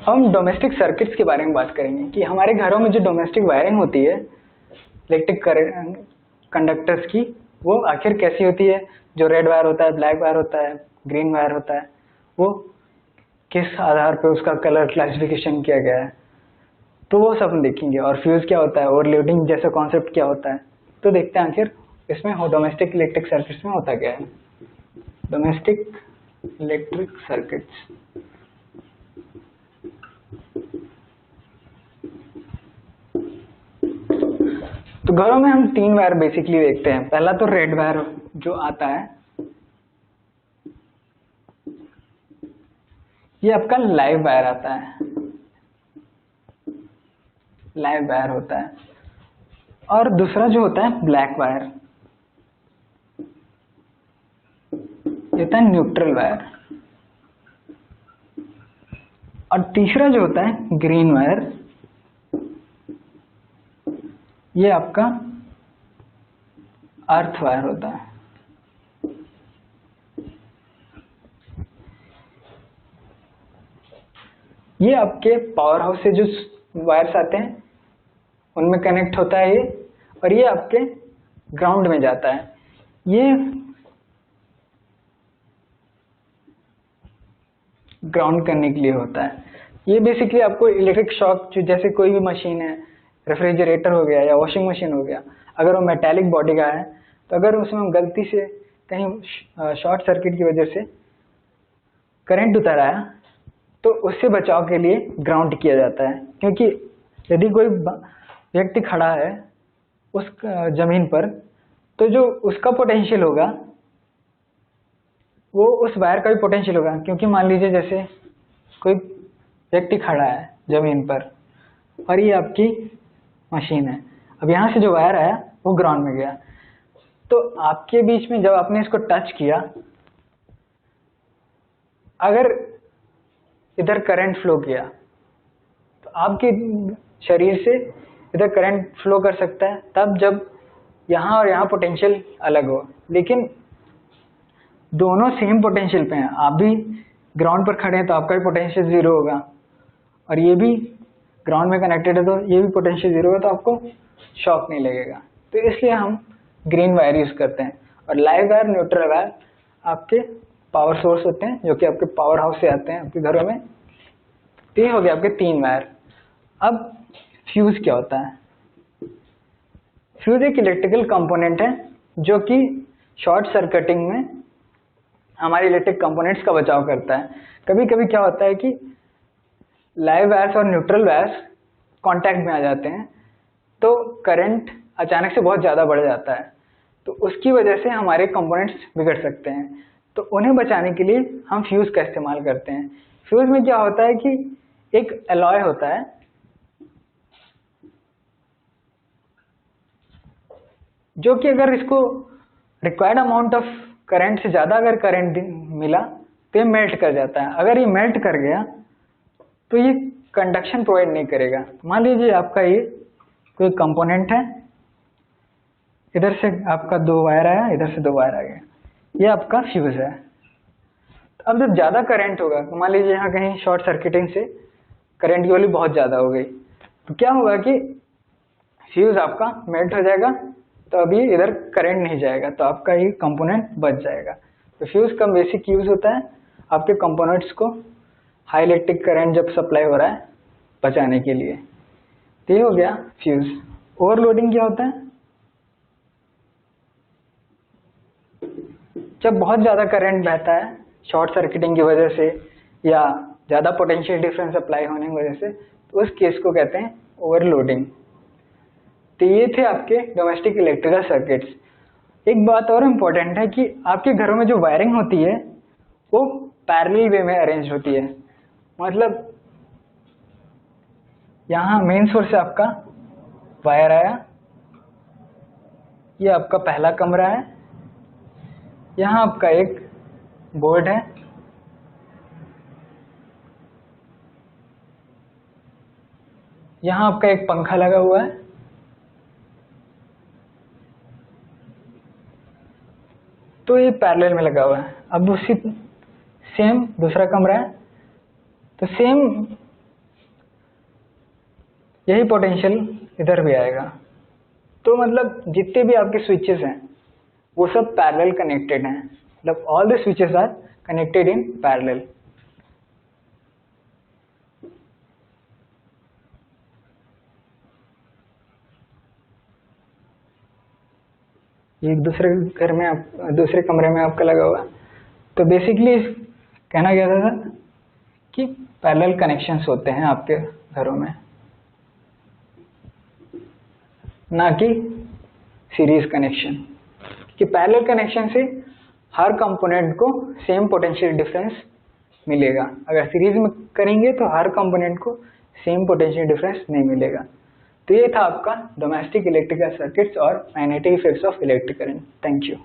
हम domestic circuits के बारे में बात करेंगे कि हमारे घरों में जो डोमेस्टिक वायरिंग होती है इलेक्ट्रिक कंडक्टर्स की, वो आखिर कैसी होती है। जो रेड वायर होता है, ब्लैक वायर होता है, ग्रीन वायर होता है, वो किस आधार पर उसका कलर क्लासिफिकेशन किया गया है, तो वो सब हम देखेंगे। और फ्यूज क्या होता है, ओवरलोडिंग जैसा कॉन्सेप्ट क्या होता है, तो देखते हैं आखिर इसमें डोमेस्टिक इलेक्ट्रिक सर्किट्स में होता क्या है। डोमेस्टिक इलेक्ट्रिक सर्किट्स, तो घरों में हम 3 वायर बेसिकली देखते हैं। पहला तो रेड वायर जो आता है, ये आपका लाइव वायर आता है, लाइव वायर होता है। और दूसरा जो होता है ब्लैक वायर, ये होता है न्यूट्रल वायर। और तीसरा जो होता है ग्रीन वायर, ये आपका अर्थ वायर होता है। ये आपके पावर हाउस से जो वायर्स आते हैं उनमें कनेक्ट होता है ये, और ये आपके ग्राउंड में जाता है। ये ग्राउंड करने के लिए होता है। ये बेसिकली आपको इलेक्ट्रिक शॉक, जो जैसे कोई भी मशीन है, रेफ्रिजरेटर हो गया या वॉशिंग मशीन हो गया, अगर वो मेटालिक बॉडी का है तो अगर उसमें गलती से कहीं शॉर्ट सर्किट की वजह से करंट उतर आया तो उससे बचाव के लिए ग्राउंड किया जाता है। क्योंकि यदि कोई व्यक्ति खड़ा है उस जमीन पर, तो जो उसका पोटेंशियल होगा वो उस वायर का भी पोटेंशियल होगा। क्योंकि मान लीजिए जैसे कोई व्यक्ति खड़ा है जमीन पर और ये आपकी मशीन है, अब यहाँ से जो वायर आया वो ग्राउंड में गया, तो आपके बीच में जब आपने इसको टच किया, अगर इधर करंट फ्लो किया तो आपके शरीर से इधर करंट फ्लो कर सकता है, तब जब यहाँ और यहाँ पोटेंशियल अलग हो। लेकिन दोनों सेम पोटेंशियल पे हैं। आप भी ग्राउंड पर खड़े हैं तो आपका भी पोटेंशियल 0 होगा, और ये भी ग्राउंड में कनेक्टेड है तो ये भी पोटेंशियल 0 होगा, तो आपको शॉक नहीं लगेगा। तो इसलिए हम ग्रीन वायर यूज करते हैं। और लाइव वायर, न्यूट्रल वायर आपके पावर सोर्स होते हैं जो कि आपके पावर हाउस से आते हैं आपके घरों में। तो ये हो गया आपके 3 वायर। अब फ्यूज क्या होता है? फ्यूज एक इलेक्ट्रिकल कंपोनेंट है जो कि शॉर्ट सर्किटिंग में हमारे इलेक्ट्रिक कंपोनेंट्स का बचाव करता है। कभी कभी क्या होता है कि लाइव वायर्स और न्यूट्रल वायर्स कांटेक्ट में आ जाते हैं तो करंट अचानक से बहुत ज़्यादा बढ़ जाता है, तो उसकी वजह से हमारे कंपोनेंट्स बिगड़ सकते हैं। तो उन्हें बचाने के लिए हम फ्यूज का इस्तेमाल करते हैं। फ्यूज में क्या होता है कि एक एलॉय होता है जो कि अगर इसको रिक्वायर्ड अमाउंट ऑफ करंट से ज़्यादा अगर करंट मिला तो ये मेल्ट कर जाता है। अगर ये मेल्ट कर गया तो ये कंडक्शन प्रोवाइड नहीं करेगा। मान लीजिए आपका ये कोई कंपोनेंट है, इधर से आपका 2 वायर आया, इधर से 2 वायर आ गया, ये आपका फ्यूज है। तो अब जब ज़्यादा करंट होगा, तो मान लीजिए यहाँ कहीं शॉर्ट सर्किटिंग से करंट की वैल्यू बहुत ज़्यादा हो गई, तो क्या होगा कि फ्यूज आपका मेल्ट हो जाएगा, तो अभी इधर करंट नहीं जाएगा, तो आपका ये कंपोनेंट बच जाएगा। तो फ्यूज का बेसिक यूज होता है आपके कंपोनेंट्स को हाई इलेक्ट्रिक करंट जब सप्लाई हो रहा है बचाने के लिए। तो ये हो गया फ्यूज। ओवरलोडिंग क्या होता है? जब बहुत ज़्यादा करंट बहता है शॉर्ट सर्किटिंग की वजह से या ज़्यादा पोटेंशियल डिफरेंस अप्लाई होने की वजह से, तो उस केस को कहते हैं ओवरलोडिंग। तो ये थे आपके डोमेस्टिक इलेक्ट्रिकल सर्किट्स। एक बात और इम्पोर्टेंट है कि आपके घरों में जो वायरिंग होती है वो पैरेलल वे में अरेंज होती है। मतलब यहाँ मेन सोर्स से आपका वायर आया, ये आपका पहला कमरा है, यहाँ आपका एक बोर्ड है, यहाँ आपका एक पंखा लगा हुआ है, तो ये पैरेलल में लगा हुआ है। अब उसी सेम दूसरा कमरा है, तो सेम यही पोटेंशियल इधर भी आएगा। तो मतलब जितने भी आपके स्विचेस हैं वो सब पैरेलल कनेक्टेड हैं, मतलब all the switches are connected in parallel. एक दूसरे घर में दूसरे कमरे में आपका लगा हुआ। तो बेसिकली कहना क्या था कि पैरेलल कनेक्शंस होते हैं आपके घरों में, ना कि सीरीज कनेक्शन। कि पैरेलल कनेक्शन से हर कंपोनेंट को सेम पोटेंशियल डिफरेंस मिलेगा, अगर सीरीज में करेंगे तो हर कंपोनेंट को सेम पोटेंशियल डिफरेंस नहीं मिलेगा। तो ये था आपका डोमेस्टिक इलेक्ट्रिकल सर्किट्स और magnetic effects of electric current. Thank you.